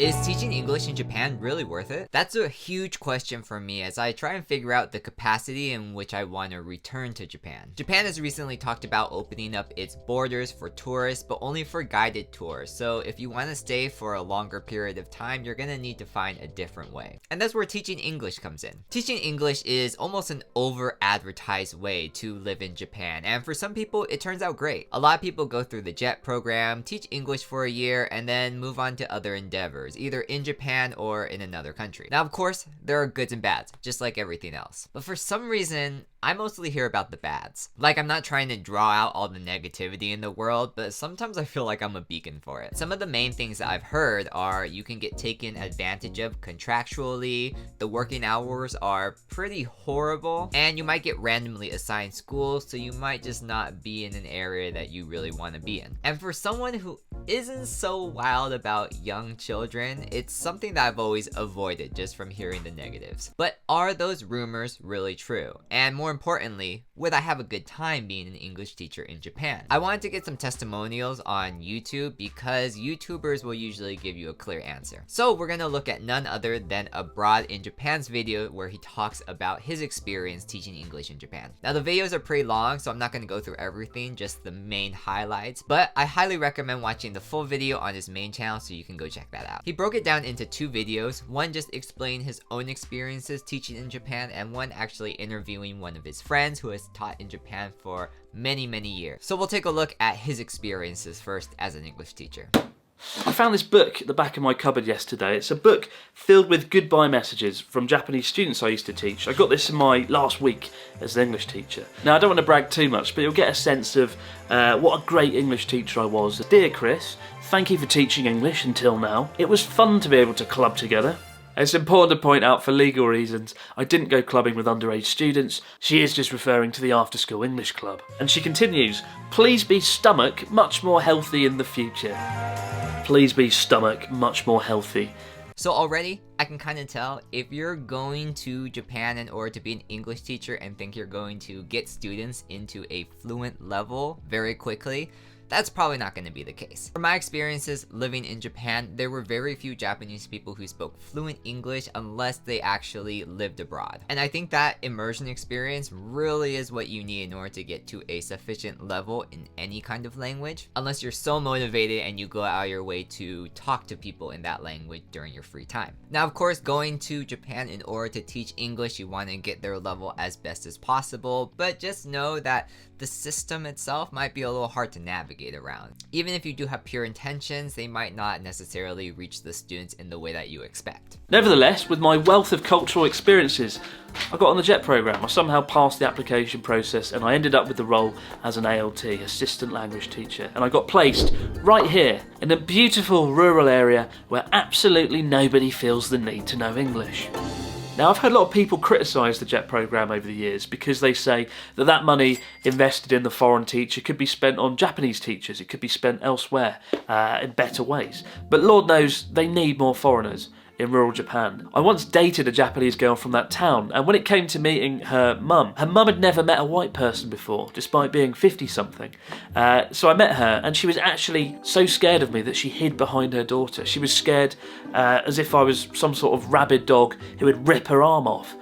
Is teaching English in Japan really worth it? That's a huge question for me as I try and figure out the capacity in which I want to return to Japan. Japan has recently talked about opening up its borders for tourists, but only for guided tours. So if you want to stay for a longer period of time, you're going to need to find a different way. And that's where teaching English comes in. Teaching English is almost an over-advertised way to live in Japan, and for some people, it turns out great. A lot of people go through the JET program, teach English for a year, and then move on to other endeavors, either in Japan or in another country. Now, of course, there are goods and bads, just like everything else. But for some reason, I mostly hear about the bads. Like, I'm not trying to draw out all the negativity in the world, but sometimes I feel like I'm a beacon for it. Some of the main things that I've heard are you can get taken advantage of contractually, the working hours are pretty horrible, and you might get randomly assigned schools, so you might just not be in an area that you really want to be in. And for someone who isn't so wild about young children, it's something that I've always avoided just from hearing the negatives. But are those rumors really true? And more importantly, would I have a good time being an English teacher in Japan? I wanted to get some testimonials on YouTube because YouTubers will usually give you a clear answer. So we're gonna look at none other than Abroad in Japan's video where he talks about his experience teaching English in Japan. Now the videos are pretty long, so I'm not gonna go through everything, just the main highlights, but I highly recommend watching the full video on his main channel so you can go check that out. He broke it down into two videos, one just explaining his own experiences teaching in Japan, and one actually interviewing one of his friends who has taught in Japan for many years. So we'll take a look at his experiences first as an English teacher. I found this book at the back of my cupboard yesterday. It's a book filled with goodbye messages from Japanese students I used to teach. I got this in my last week as an English teacher. Now I don't want to brag too much, but you'll get a sense of what a great English teacher I was. Dear Chris, thank you for teaching English until now. It was fun to be able to club together. It's important to point out for legal reasons, I didn't go clubbing with underage students. She is just referring to the after-school English club. And she continues, please be stomach much more healthy in the future. Please be stomach much more healthy. So already, I can kind of tell if you're going to Japan in order to be an English teacher and think you're going to get students into a fluent level very quickly, that's probably not going to be the case. From my experiences living in Japan, there were very few Japanese people who spoke fluent English unless they actually lived abroad. And I think that immersion experience really is what you need in order to get to a sufficient level in any kind of language, unless you're so motivated and you go out of your way to talk to people in that language during your free time. Now, of course, going to Japan in order to teach English, you want to get their level as best as possible, but just know that the system itself might be a little hard to navigate around. Even if you do have pure intentions, they might not necessarily reach the students in the way that you expect. Nevertheless, with my wealth of cultural experiences, I got on the JET program. I somehow passed the application process and I ended up with the role as an ALT, Assistant Language Teacher. And I got placed right here in a beautiful rural area where absolutely nobody feels the need to know English. Now, I've heard a lot of people criticise the JET programme over the years because they say that that money invested in the foreign teacher could be spent on Japanese teachers, it could be spent elsewhere in better ways. But Lord knows they need more foreigners in rural Japan. I once dated a Japanese girl from that town, and when it came to meeting her mum had never met a white person before, despite being 50-something. So I met her, and she was actually so scared of me that she hid behind her daughter. She was scared as if I was some sort of rabid dog who would rip her arm off,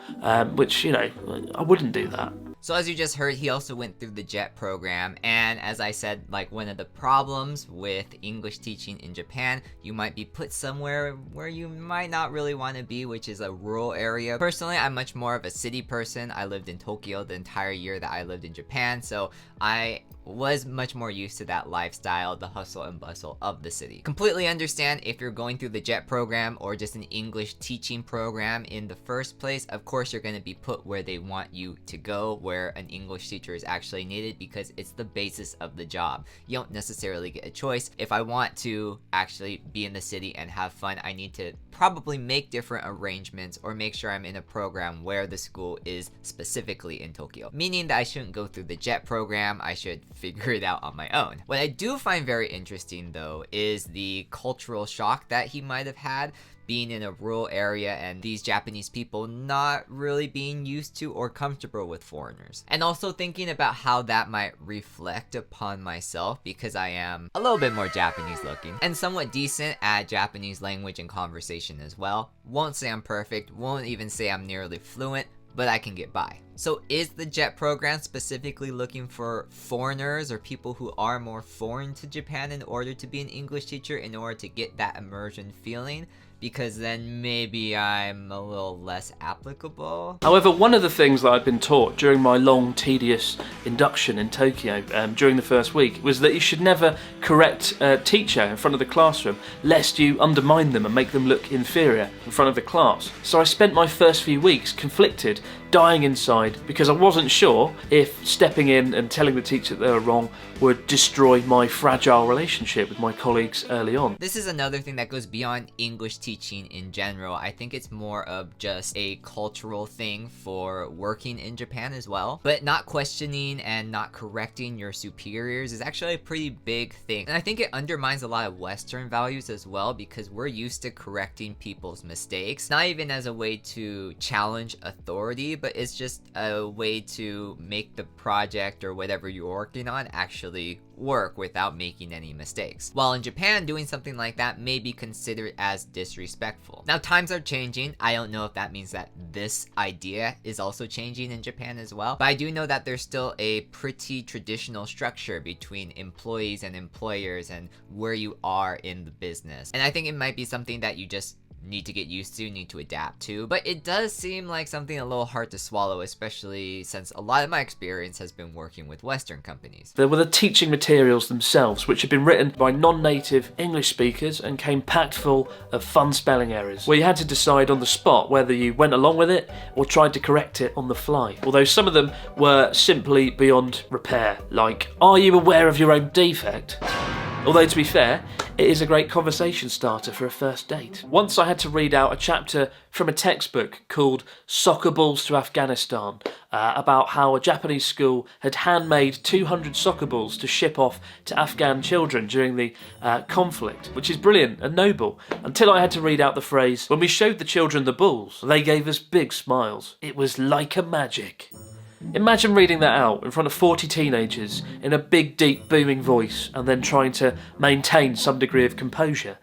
which, you know, I wouldn't do that. So as you just heard, he also went through the JET program, and as I said, like, one of the problems with English teaching in Japan, you might be put somewhere where you might not really want to be, which is a rural area. Personally, I'm much more of a city person. I lived in Tokyo the entire year that I lived in Japan, so I was much more used to that lifestyle, the hustle and bustle of the city. Completely understand if you're going through the JET program or just an English teaching program in the first place. Of course, you're going to be put where they want you to go, where an English teacher is actually needed, because it's the basis of the job. You don't necessarily get a choice. If I want to actually be in the city and have fun, I need to probably make different arrangements or make sure I'm in a program where the school is specifically in Tokyo. Meaning that I shouldn't go through the JET program, I should figure it out on my own. What I do find very interesting though is the cultural shock that he might have had, being in a rural area and these Japanese people not really being used to or comfortable with foreigners. And also thinking about how that might reflect upon myself because I am a little bit more Japanese looking and somewhat decent at Japanese language and conversation as well. Won't say I'm perfect, won't even say I'm nearly fluent, but I can get by. So is the JET program specifically looking for foreigners or people who are more foreign to Japan in order to be an English teacher in order to get that immersion feeling? Because then maybe I'm a little less applicable. However, one of the things that I've been taught during my long, tedious induction in Tokyo during the first week was that you should never correct a teacher in front of the classroom lest you undermine them and make them look inferior in front of the class. So I spent my first few weeks conflicted, dying inside, because I wasn't sure if stepping in and telling the teacher that they were wrong would destroy my fragile relationship with my colleagues early on. This is another thing that goes beyond English teaching in general. I think it's more of just a cultural thing for working in Japan as well. But not questioning and not correcting your superiors is actually a pretty big thing. And I think it undermines a lot of Western values as well because we're used to correcting people's mistakes, not even as a way to challenge authority, but it's just a way to make the project or whatever you're working on actually work without making any mistakes. While in Japan, doing something like that may be considered as disrespectful. Now, times are changing. I don't know if that means that this idea is also changing in Japan as well, but I do know that there's still a pretty traditional structure between employees and employers and where you are in the business. And I think it might be something that you just need to get used to, need to adapt to, but it does seem like something a little hard to swallow, especially since a lot of my experience has been working with Western companies. There were the teaching materials themselves, which had been written by non-native English speakers and came packed full of fun spelling errors, where you had to decide on the spot whether you went along with it or tried to correct it on the fly. Although some of them were simply beyond repair, like, "Are you aware of your own defect?" Although, to be fair, it is a great conversation starter for a first date. Once I had to read out a chapter from a textbook called Soccer Balls to Afghanistan, about how a Japanese school had handmade 200 soccer balls to ship off to Afghan children during the conflict, which is brilliant and noble, until I had to read out the phrase, "When we showed the children the balls, they gave us big smiles. It was like a magic." Imagine reading that out in front of 40 teenagers in a big, deep, booming voice and then trying to maintain some degree of composure,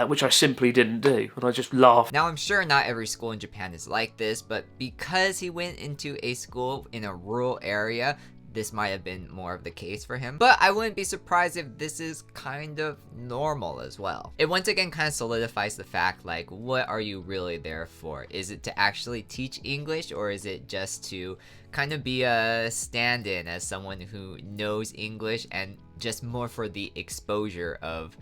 which I simply didn't do, and I just laughed. Now, I'm sure not every school in Japan is like this, but because he went into a school in a rural area, this might have been more of the case for him. But I wouldn't be surprised if this is kind of normal as well. It once again kind of solidifies the fact, like, what are you really there for? Is it to actually teach English, or is it just to kind of be a stand-in as someone who knows English and just more for the exposure of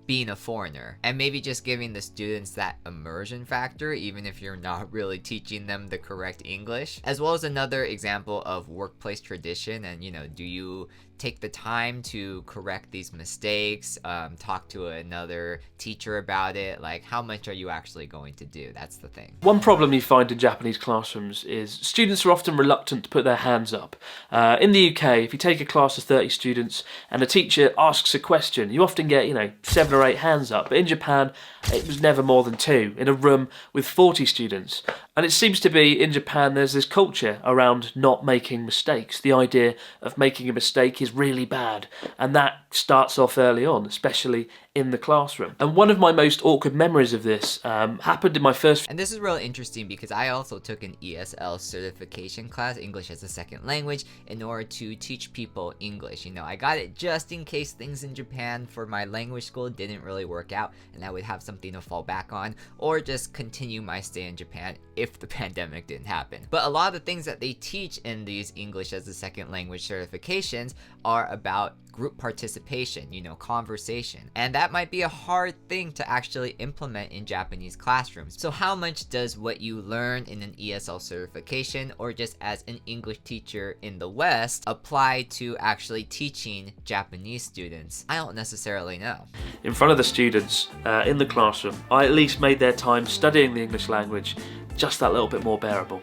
being a foreigner, and maybe just giving the students that immersion factor even if you're not really teaching them the correct English? As well as another example of workplace tradition and, you know, do you take the time to correct these mistakes, talk to another teacher about it? Like, how much are you actually going to do? That's the thing. One problem you find in Japanese classrooms is students are often reluctant to put their hands up. In the UK, if you take a class of 30 students and a teacher asks a question, you often get, 7 or 8 hands up. But in Japan, it was never more than 2 in a room with 40 students. And it seems to be, in Japan, there's this culture around not making mistakes. The idea of making a mistake is really bad, and that starts off early on, especially in the classroom. And one of my most awkward memories of this happened in my first... And this is really interesting because I also took an ESL certification class, English as a second language, in order to teach people English. I got it just in case things in Japan for my language school didn't really work out and I would have something to fall back on, or just continue my stay in Japan if the pandemic didn't happen. But a lot of the things that they teach in these English as a second language certifications are about group participation, conversation. And that might be a hard thing to actually implement in Japanese classrooms. So how much does what you learn in an ESL certification or just as an English teacher in the West apply to actually teaching Japanese students? I don't necessarily know. In front of the students in the classroom, I at least made their time studying the English language just that little bit more bearable.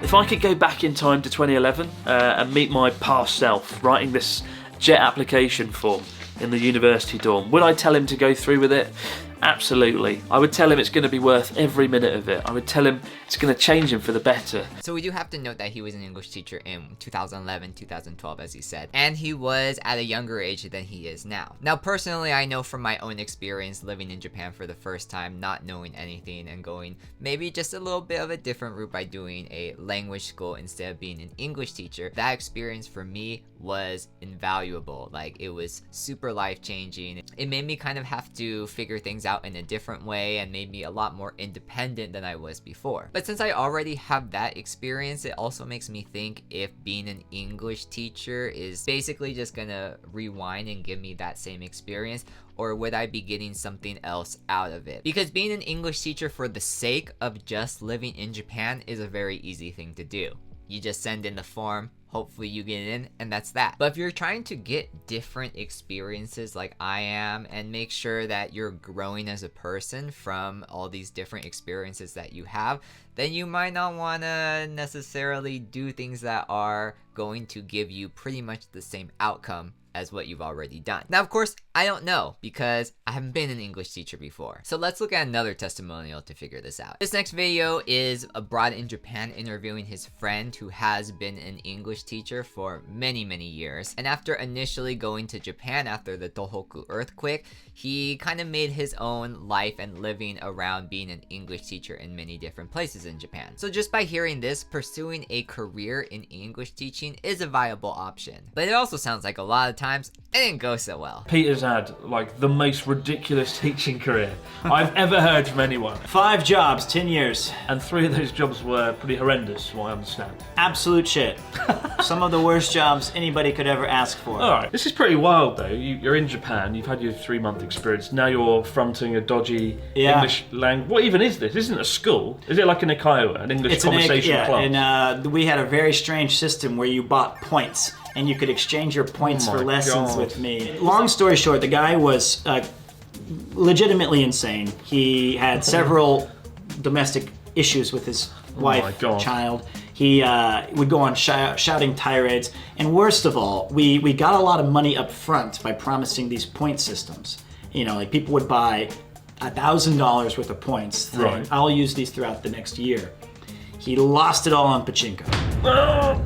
If I could go back in time to 2011 and meet my past self writing this JET application form in the university dorm, would I tell him to go through with it? Absolutely. I would tell him it's going to be worth every minute of it. I would tell him it's going to change him for the better. So we do have to note that he was an English teacher in 2011, 2012, as he said. And he was at a younger age than he is now. Now, personally, I know from my own experience living in Japan for the first time, not knowing anything and going maybe just a little bit of a different route by doing a language school instead of being an English teacher. That experience for me was invaluable. Like, it was super life-changing. It made me kind of have to figure things out in a different way and made me a lot more independent than I was before. But since I already have that experience, it also makes me think if being an English teacher is basically just gonna rewind and give me that same experience, or would I be getting something else out of it? Because being an English teacher for the sake of just living in Japan is a very easy thing to do. You just send in the form, hopefully you get in, and that's that. But if you're trying to get different experiences like I am and make sure that you're growing as a person from all these different experiences that you have, then you might not want to necessarily do things that are going to give you pretty much the same outcome as what you've already done. Now, of course, I don't know because I haven't been an English teacher before. So let's look at another testimonial to figure this out. This next video is abroad in Japan interviewing his friend who has been an English teacher for many, many years. And after initially going to Japan after the Tohoku earthquake, he kind of made his own life and living around being an English teacher in many different places in Japan. So just by hearing this, pursuing a career in English teaching is a viable option. But it also sounds like a lot of times it didn't go so well. Peter's had like the most ridiculous teaching career I've ever heard from anyone. 5 jobs, 10 years. And 3 of those jobs were pretty horrendous, from what I understand. Absolute shit. Some of the worst jobs anybody could ever ask for. Alright, this is pretty wild though. You're in Japan, you've had your 3-month experience, now you're fronting a dodgy English language. What even is this? This isn't a school. Is it like an eikaiwa, an English conversational class? And we had a very strange system where you bought points. And you could exchange your points for lessons with me. Long story short, the guy was legitimately insane. He had several domestic issues with his wife, child. He would go on shouting tirades. And worst of all, we got a lot of money up front by promising these point systems. You know, like people would buy $1,000 worth of points. Right. I'll use these throughout the next year. He lost it all on pachinko.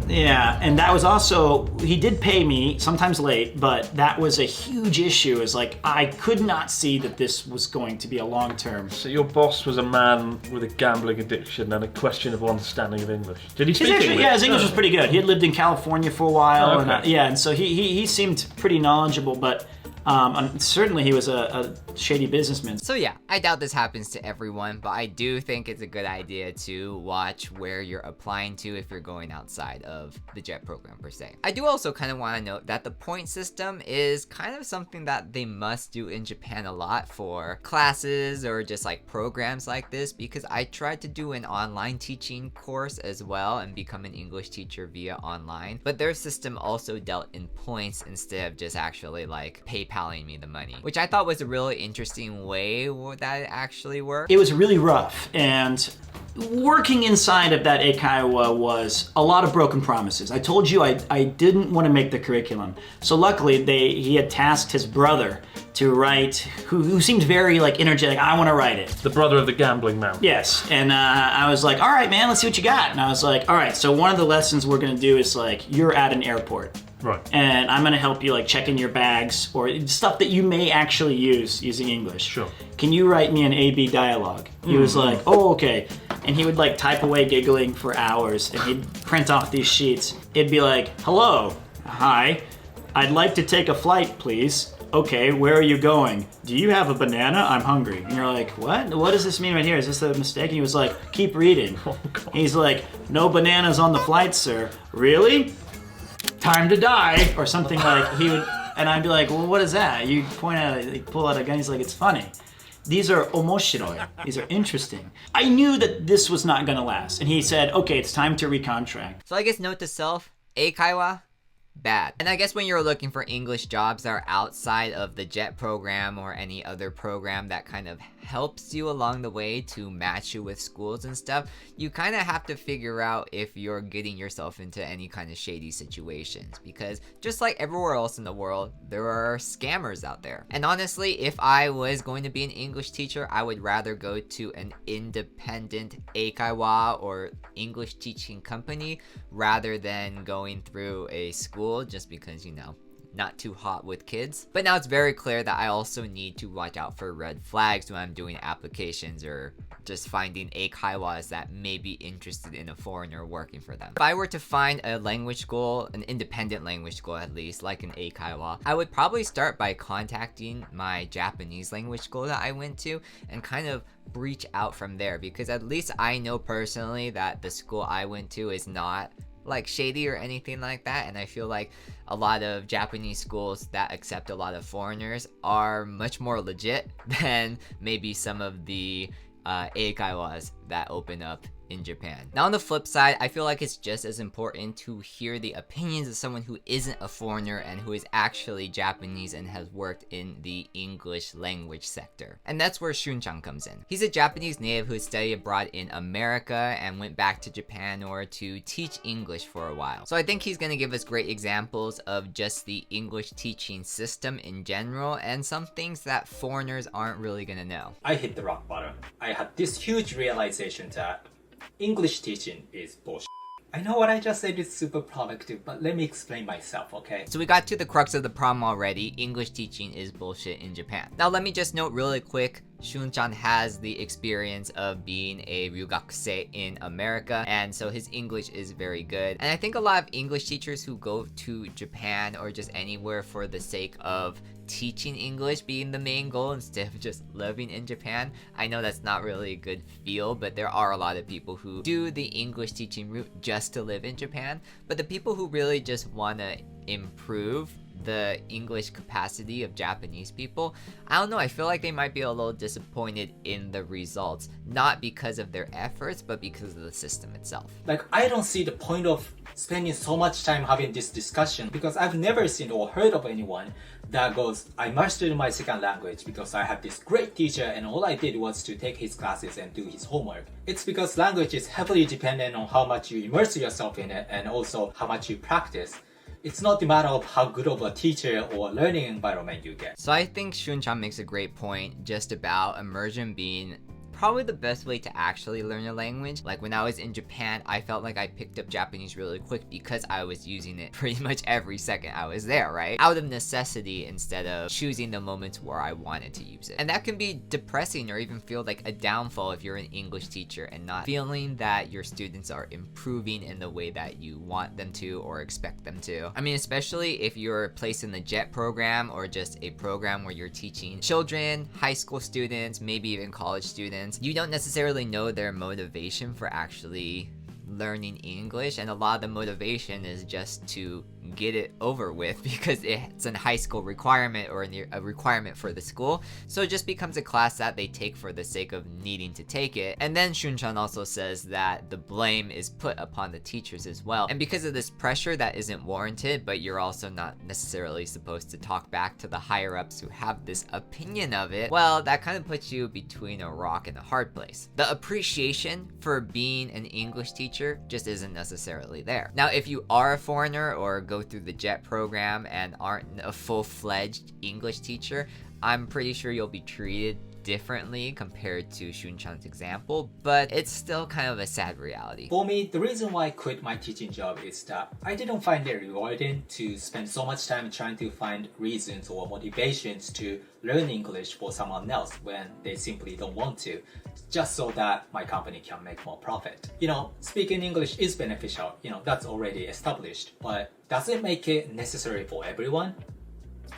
Yeah, and that was also, he did pay me, sometimes late, but that was a huge issue. Is like, I could not see that this was going to be a long-term. So your boss was a man with a gambling addiction and a questionable understanding of English. Did he speak English? Yeah, his English was pretty good. He had lived in California for a while. Oh, okay. And so he seemed pretty knowledgeable, but certainly he was a shady businessman. So yeah, I doubt this happens to everyone, but I do think it's a good idea to watch where you're applying to if you're going outside of the JET program per se. I do also kind of want to note that the point system is kind of something that they must do in Japan a lot for classes or just like programs like this, because I tried to do an online teaching course as well and become an English teacher via online, but their system also dealt in points instead of just actually like PayPaling me the money, which I thought was a really interesting way that it actually worked. It was really rough, and working inside of that eikaiwa was a lot of broken promises. I told you I didn't want to make the curriculum, so luckily he had tasked his brother to write, who seemed very like energetic. I want to write it. The brother of the gambling man. Yes, and I was like, all right, man, let's see what you got. And I was like, all right, so one of the lessons we're gonna do is like, you're at an airport. Right. And I'm gonna help you like check in your bags or stuff that you may actually use using English. Sure. Can you write me an A-B dialogue? He was like, oh, okay. And he would like type away giggling for hours, and he'd print off these sheets. It'd be like, hello, hi, I'd like to take a flight, please. Okay, where are you going? Do you have a banana? I'm hungry. And you're like, what? What does this mean right here? Is this a mistake? And he was like, keep reading. Oh, God. He's like, no bananas on the flight, sir. Really? Time to die, or something like he would, and I'd be like, well, what is that? You point at it, like, pull out a gun, he's like, it's funny. These are omoshiroi. These are interesting. I knew that this was not gonna last, and he said, okay, it's time to recontract. So I guess note to self, eikaiwa, bad. And I guess when you're looking for English jobs that are outside of the JET program or any other program that kind of helps you along the way to match you with schools and stuff, you kind of have to figure out if you're getting yourself into any kind of shady situations, because just like everywhere else in the world, there are scammers out there. And honestly, if I was going to be an English teacher, I would rather go to an independent eikaiwa or English teaching company rather than going through a school, just because, you know, not too hot with kids. But now it's very clear that I also need to watch out for red flags when I'm doing applications or just finding eikaiwas that may be interested in a foreigner working for them. If I were to find a language school, an independent language school at least, like an eikaiwa, I would probably start by contacting my Japanese language school that I went to and kind of reach out from there, because at least I know personally that the school I went to is not like shady or anything like that, and I feel like a lot of Japanese schools that accept a lot of foreigners are much more legit than maybe some of the eikaiwas that open up in Japan. Now on the flip side, I feel like it's just as important to hear the opinions of someone who isn't a foreigner and who is actually Japanese and has worked in the English language sector. And that's where Shun-chan comes in. He's a Japanese native who studied abroad in America and went back to Japan in order to teach English for a while. So I think he's gonna give us great examples of just the English teaching system in general and some things that foreigners aren't really gonna know. I hit the rock bottom. I had this huge realization that English teaching is bullshit. I know what I just said is super productive, but let me explain myself, okay? So we got to the crux of the problem already. English teaching is bullshit in Japan. Now let me just note really quick, Shun-chan has the experience of being a ryugakusei in America, and so his English is very good. And I think a lot of English teachers who go to Japan or just anywhere for the sake of teaching English being the main goal instead of just living in Japan, I know that's not really a good feel, but there are a lot of people who do the English teaching route just to live in Japan. But the people who really just want to improve the English capacity of Japanese people, I don't know, I feel like they might be a little disappointed in the results, not because of their efforts, but because of the system itself. Like, I don't see the point of spending so much time having this discussion, because I've never seen or heard of anyone that goes, I mastered my second language because I had this great teacher and all I did was to take his classes and do his homework. It's because language is heavily dependent on how much you immerse yourself in it and also how much you practice. It's not the matter of how good of a teacher or learning environment you get. So I think Shun-chan makes a great point just about immersion being probably the best way to actually learn a language. Like when I was in Japan, I felt like I picked up Japanese really quick because I was using it pretty much every second I was there, right? Out of necessity instead of choosing the moments where I wanted to use it. And that can be depressing or even feel like a downfall if you're an English teacher and not feeling that your students are improving in the way that you want them to or expect them to. I mean, especially if you're placed in the JET program or just a program where you're teaching children, high school students, maybe even college students, you don't necessarily know their motivation for actually learning English, and a lot of the motivation is just to get it over with because it's a high school requirement or a requirement for the school. So it just becomes a class that they take for the sake of needing to take it. And then Shun-chan also says that the blame is put upon the teachers as well. And because of this pressure that isn't warranted, but you're also not necessarily supposed to talk back to the higher ups who have this opinion of it, well, that kind of puts you between a rock and a hard place. The appreciation for being an English teacher just isn't necessarily there. Now, if you are a foreigner or go through the JET program and aren't a full-fledged English teacher, I'm pretty sure you'll be treated differently compared to Shun-chan's example, but it's still kind of a sad reality. For me, the reason why I quit my teaching job is that I didn't find it rewarding to spend so much time trying to find reasons or motivations to learn English for someone else when they simply don't want to, just so that my company can make more profit. You know, speaking English is beneficial, that's already established, but does it make it necessary for everyone?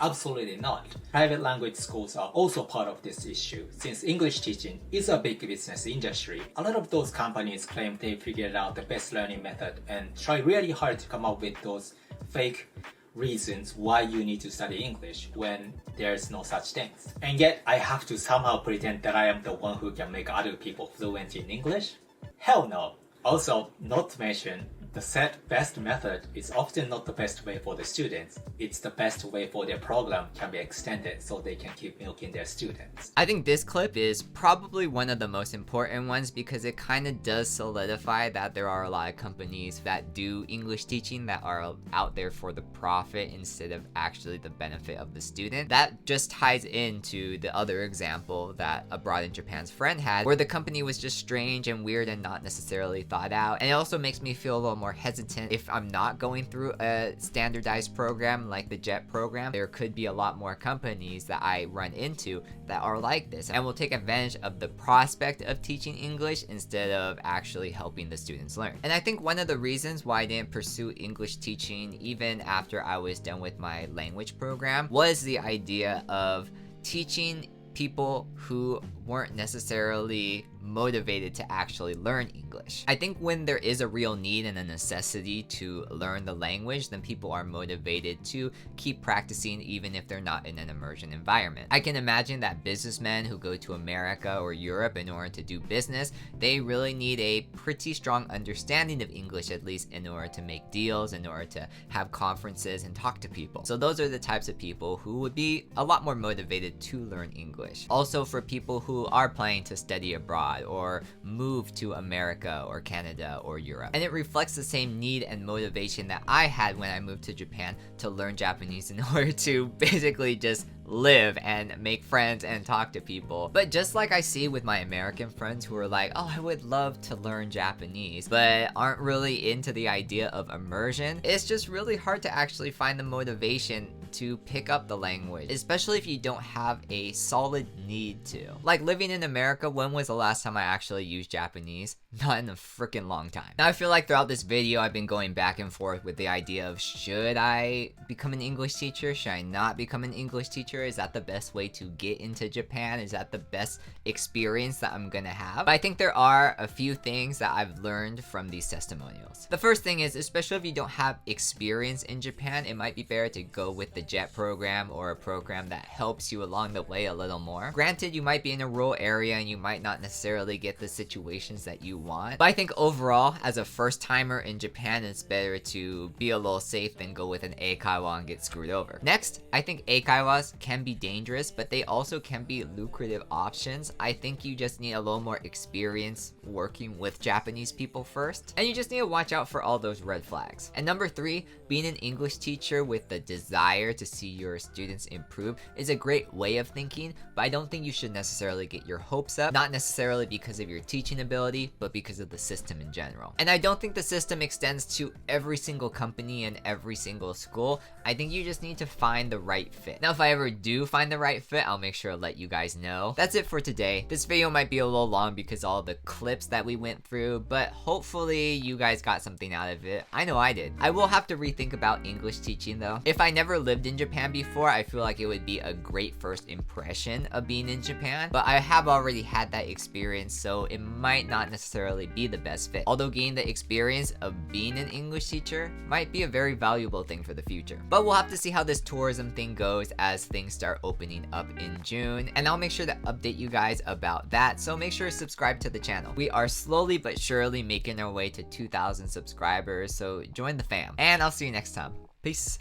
Absolutely not. Private language schools are also part of this issue. Since English teaching is a big business industry, a lot of those companies claim they figured out the best learning method and try really hard to come up with those fake reasons why you need to study English when there's no such things. And yet I have to somehow pretend that I am the one who can make other people fluent in English? Hell no. Also, not to mention, The said best method is often not the best way for the students. It's the best way for their program can be extended so they can keep milking their students. I think this clip is probably one of the most important ones because it kind of does solidify that there are a lot of companies that do English teaching that are out there for the profit instead of actually the benefit of the student. That just ties into the other example that Abroad in Japan's friend had, where the company was just strange and weird and not necessarily thought out. And it also makes me feel a little more hesitant if I'm not going through a standardized program like the JET program. There could be a lot more companies that I run into that are like this and will take advantage of the prospect of teaching English instead of actually helping the students learn. And I think one of the reasons why I didn't pursue English teaching even after I was done with my language program was the idea of teaching people who weren't necessarily motivated to actually learn English. I think when there is a real need and a necessity to learn the language, then people are motivated to keep practicing even if they're not in an immersion environment. I can imagine that businessmen who go to America or Europe in order to do business, they really need a pretty strong understanding of English, at least in order to make deals, in order to have conferences and talk to people. So those are the types of people who would be a lot more motivated to learn English. Also for people who are planning to study abroad or move to America or Canada or Europe. And it reflects the same need and motivation that I had when I moved to Japan to learn Japanese in order to basically just live and make friends and talk to people. But just like I see with my American friends who are like, oh, I would love to learn Japanese, but aren't really into the idea of immersion, it's just really hard to actually find the motivation to pick up the language, especially if you don't have a solid need to. Like living in America, when was the last time I actually used Japanese? Not in a freaking long time. Now I feel like throughout this video I've been going back and forth with the idea of, should I become an English teacher? Should I not become an English teacher? Is that the best way to get into Japan? Is that the best experience that I'm gonna have? But I think there are a few things that I've learned from these testimonials. The first thing is, especially if you don't have experience in Japan, it might be better to go with the JET program or a program that helps you along the way a little more. Granted, you might be in a rural area and you might not necessarily get the situations that you want, but I think overall, as a first timer in Japan, it's better to be a little safe than go with an eikaiwa and get screwed over. Next, I think eikaiwas can be dangerous, but they also can be lucrative options. I think you just need a little more experience working with Japanese people first, and you just need to watch out for all those red flags. And number 3, being an English teacher with the desire to see your students improve is a great way of thinking, but I don't think you should necessarily get your hopes up, not necessarily because of your teaching ability, but because of the system in general. And I don't think the system extends to every single company and every single school. I think you just need to find the right fit. Now, if I ever do find the right fit, I'll make sure to let you guys know. That's it for today. This video might be a little long because all the clips that we went through, but hopefully you guys got something out of it. I know I did. I will have to rethink about English teaching though. If I never lived in Japan before, I feel like it would be a great first impression of being in Japan, but I have already had that experience, so it might not necessarily be the best fit. Although gaining the experience of being an English teacher might be a very valuable thing for the future. But we'll have to see how this tourism thing goes as things start opening up in June, and I'll make sure to update you guys about that, so make sure to subscribe to the channel. We are slowly but surely making our way to 2,000 subscribers, so join the fam. And I'll see you next time. Peace.